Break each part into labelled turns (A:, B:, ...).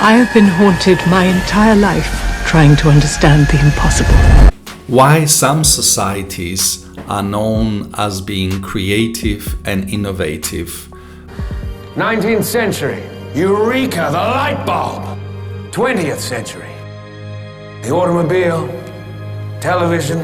A: I have been haunted my entire life trying to understand the impossible.
B: Why some societies are known as being creative and innovative.
C: 19th century, Eureka, the light bulb. 20th century, the automobile, television,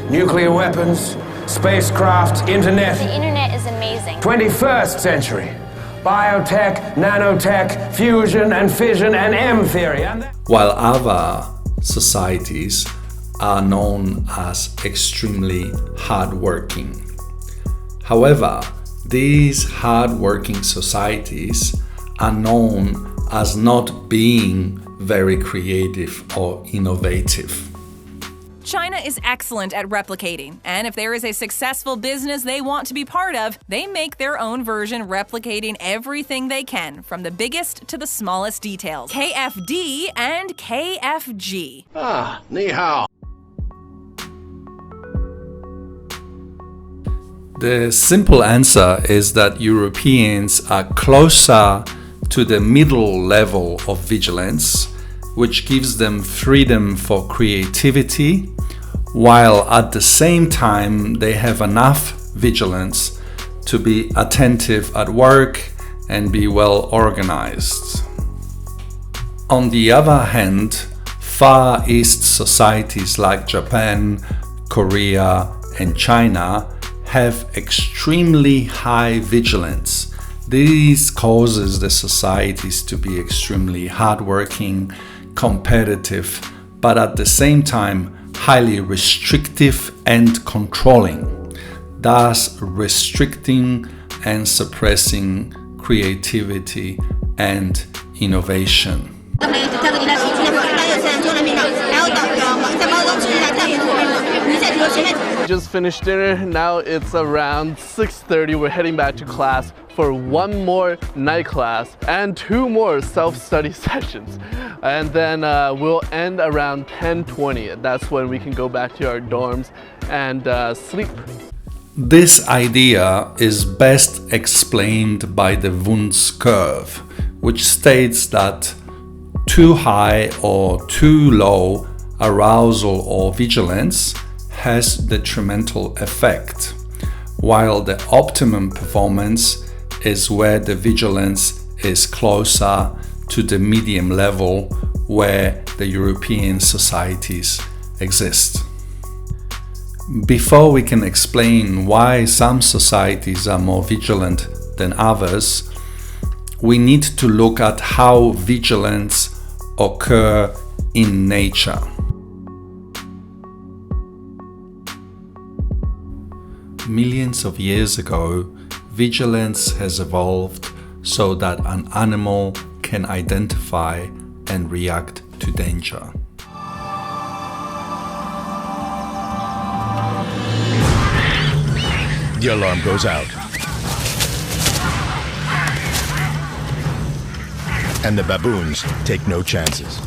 C: nuclear weapons, spacecraft, internet.
D: The internet is amazing.
C: 21st century, biotech, nanotech, fusion and fission and M theory.
B: While other societies are known as extremely hardworking. However, these hardworking societies are known as not being very creative or innovative.
E: China is excellent at replicating, and if there is a successful business they want to be part of, they make their own version replicating everything they can, from the biggest to the smallest details. KFD and KFG.
F: Ah, ni hao.
B: The simple answer is that Europeans are closer to the middle level of vigilance, which gives them freedom for creativity, while at the same time they have enough vigilance to be attentive at work and be well organized. On the other hand, Far East societies like Japan, Korea, and China have extremely high vigilance. This causes the societies to be extremely hardworking, competitive, but at the same time highly restrictive and controlling, thus restricting and suppressing creativity and innovation.
G: Just finished dinner. Now it's around 6:30. We're heading back to class for one more night class and two more self-study sessions. And then we'll end around 10:20. That's when we can go back to our dorms and sleep.
B: This idea is best explained by the Wundt's curve, which states that too high or too low arousal or vigilance has detrimental effect, while the optimum performance is where the vigilance is closer to the medium level where the European societies exist. Before we can explain why some societies are more vigilant than others, we need to look at how vigilance occurs in nature. Millions of years ago, vigilance has evolved so that an animal can identify and react to danger.
F: The alarm goes out. And the baboons take no chances.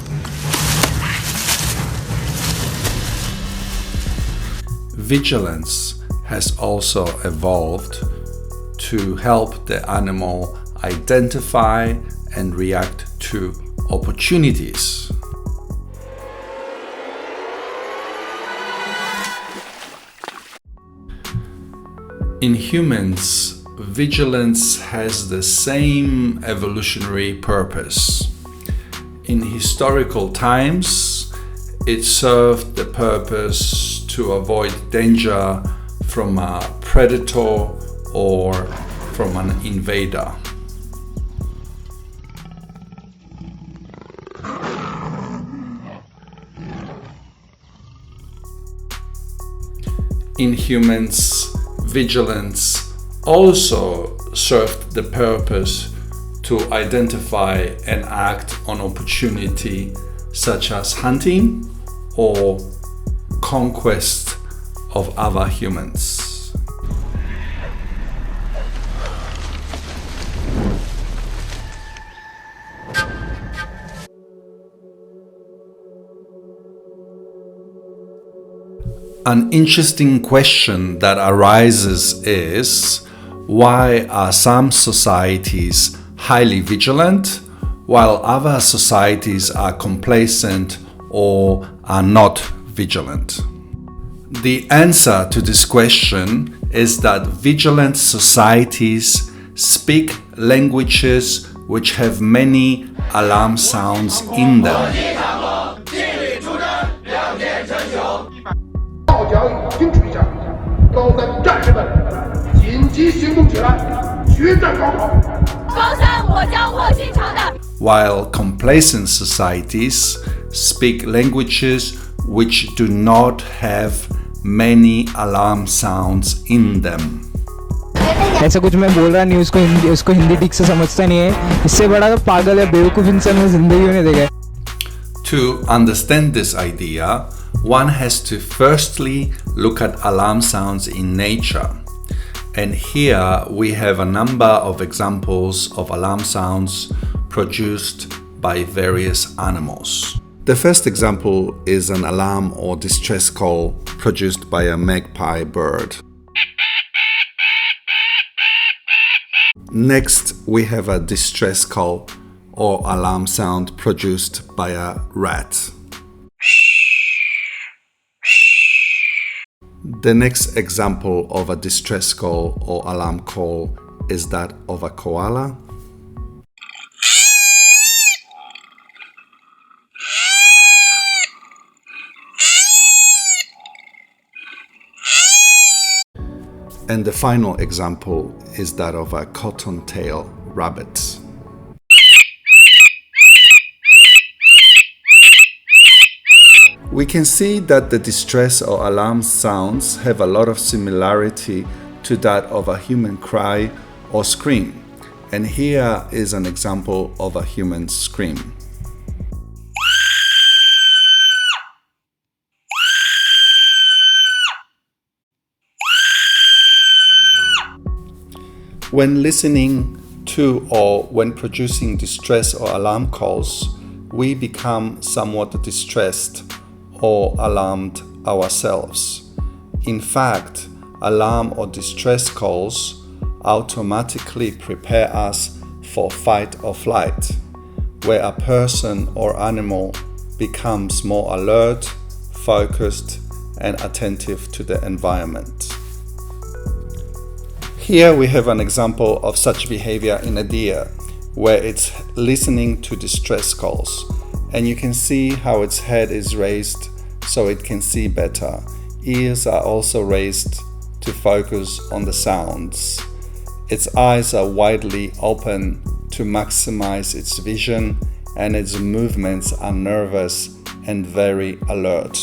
B: Vigilance has also evolved to help the animal identify and react to opportunities. In humans, vigilance has the same evolutionary purpose. In historical times, it served the purpose to avoid danger from a predator or from an invader. In humans, vigilance also served the purpose to identify and act on opportunity such as hunting or conquest of other humans. An interesting question that arises is, why are some societies highly vigilant while other societies are complacent or are not vigilant. The answer to this question is that vigilant societies speak languages which have many alarm sounds in them. While complacent societies speak languages which do not have many alarm sounds in them.
D: ऐसा कुछ मैं बोल रहा नहीं, उसको हिंदी ठीक से समझता नहीं है, इससे बड़ा तो पागल है बेवकूफ इंसान में जिंदगी में नहीं देखा.
B: To understand this idea, one has to firstly look at alarm sounds in nature. And here we have a number of examples of alarm sounds produced by various animals. The first example is an alarm or distress call produced by a magpie bird. Next, we have a distress call or alarm sound produced by a rat. The next example of a distress call or alarm call is that of a koala. And the final example is that of a cottontail rabbit. We can see that the distress or alarm sounds have a lot of similarity to that of a human cry or scream. And here is an example of a human scream. When listening to or when producing distress or alarm calls, we become somewhat distressed or alarmed ourselves. In fact, alarm or distress calls automatically prepare us for fight or flight, where a person or animal becomes more alert, focused, and attentive to the environment. Here we have an example of such behavior in a deer, where it's listening to distress calls, and you can see how its head is raised so it can see better. Ears are also raised to focus on the sounds. Its eyes are widely open to maximize its vision, and its movements are nervous and very alert.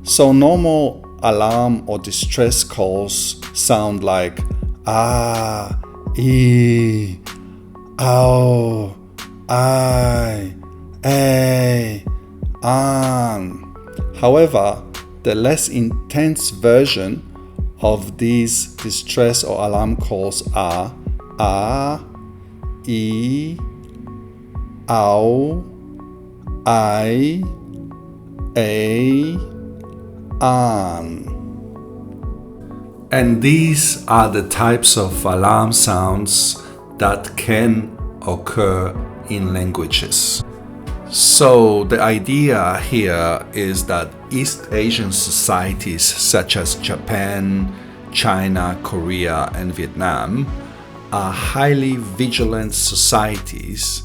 B: So normal alarm or distress calls sound like ah, ee, ow, I, a, an. However, the less intense version of these distress or alarm calls are ah, e, ow, I, a, an. And these are the types of alarm sounds that can occur in languages. So the idea here is that East Asian societies such as Japan, China, Korea, and Vietnam are highly vigilant societies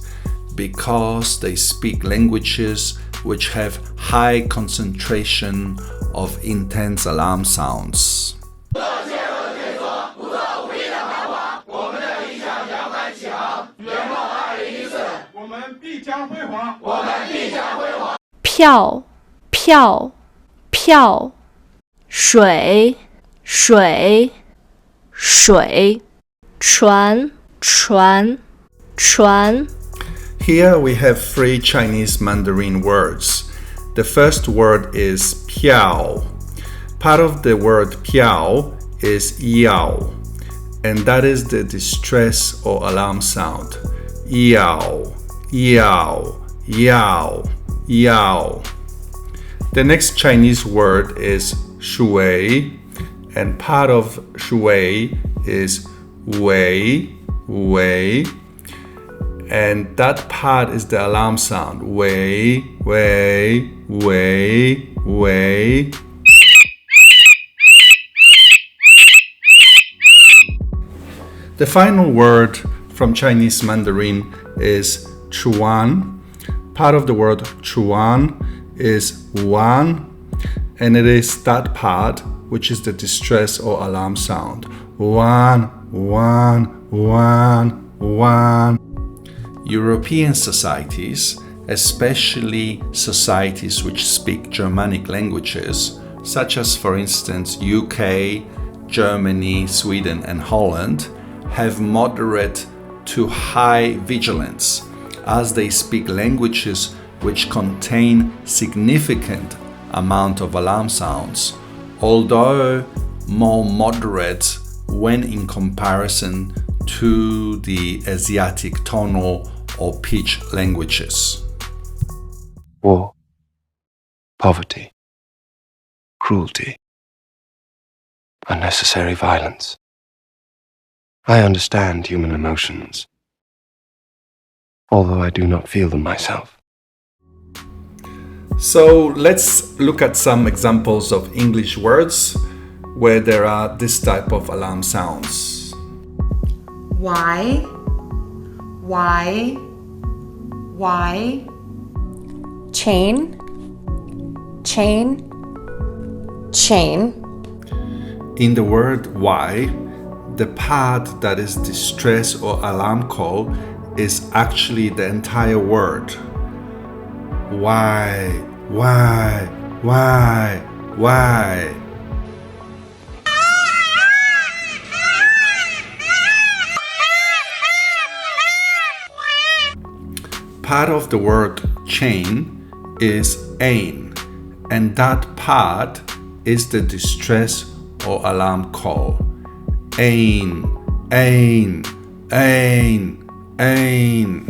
B: because they speak languages which have high concentration of intense alarm sounds.
H: Piao, piao, piao. 水，水，水。船，船，船。
B: Here we have three Chinese Mandarin words. The first word is piao. Part of the word piao is yao, and that is the distress or alarm sound. Yao, yao, yao, yao. The next Chinese word is shui, and part of shui is wei, wei, and that part is the alarm sound. Wei, wei, wei, wei. The final word from Chinese Mandarin is chuan. Part of the word chuan is wan, and it is that part which is the distress or alarm sound. Wan, wan, wan, wan. European societies, especially societies which speak Germanic languages, such as for instance UK, Germany, Sweden and Holland, have moderate to high vigilance, as they speak languages which contain significant amount of alarm sounds, although more moderate when in comparison to the Asiatic tonal or pitch languages.
I: War, poverty, cruelty, unnecessary violence. I understand human emotions, although I do not feel them myself.
B: So let's look at some examples of English words where there are this type of alarm sounds.
J: Why?
K: Chain, chain, chain.
B: In the word why, the part that is distress or alarm call is actually the entire word. Why? Part of the word chain is ain, and that part is the distress or alarm call. Ain, ain, ain, ain.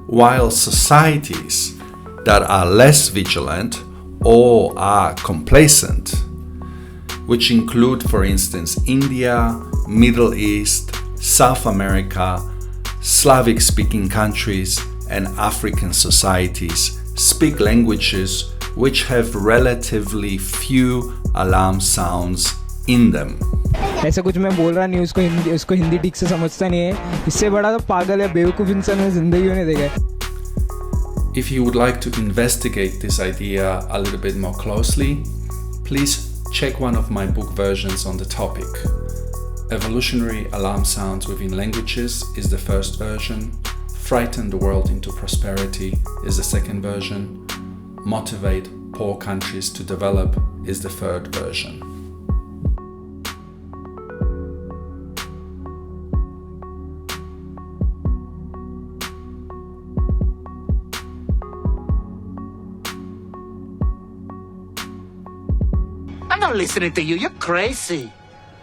B: While societies that are less vigilant or are complacent, which include, for instance, India, Middle East, South America, Slavic-speaking countries, and African societies, speak languages which have relatively few alarm sounds in them.
D: ऐसा कुछ मैं बोल रहा नहीं, उसको हिंदी ठीक से समझता नहीं है. इससे बड़ा तो पागल है बेवकूफ़ इंसान मैंने ज़िंदगी में नहीं देखा है.
B: If you would like to investigate this idea a little bit more closely, please check one of my book versions on the topic. Evolutionary Alarm Sounds within Languages is the first version. Frighten the World into Prosperity is the second version. Motivate Poor Countries to Develop is the third version.
L: I'm not listening to you. You're crazy.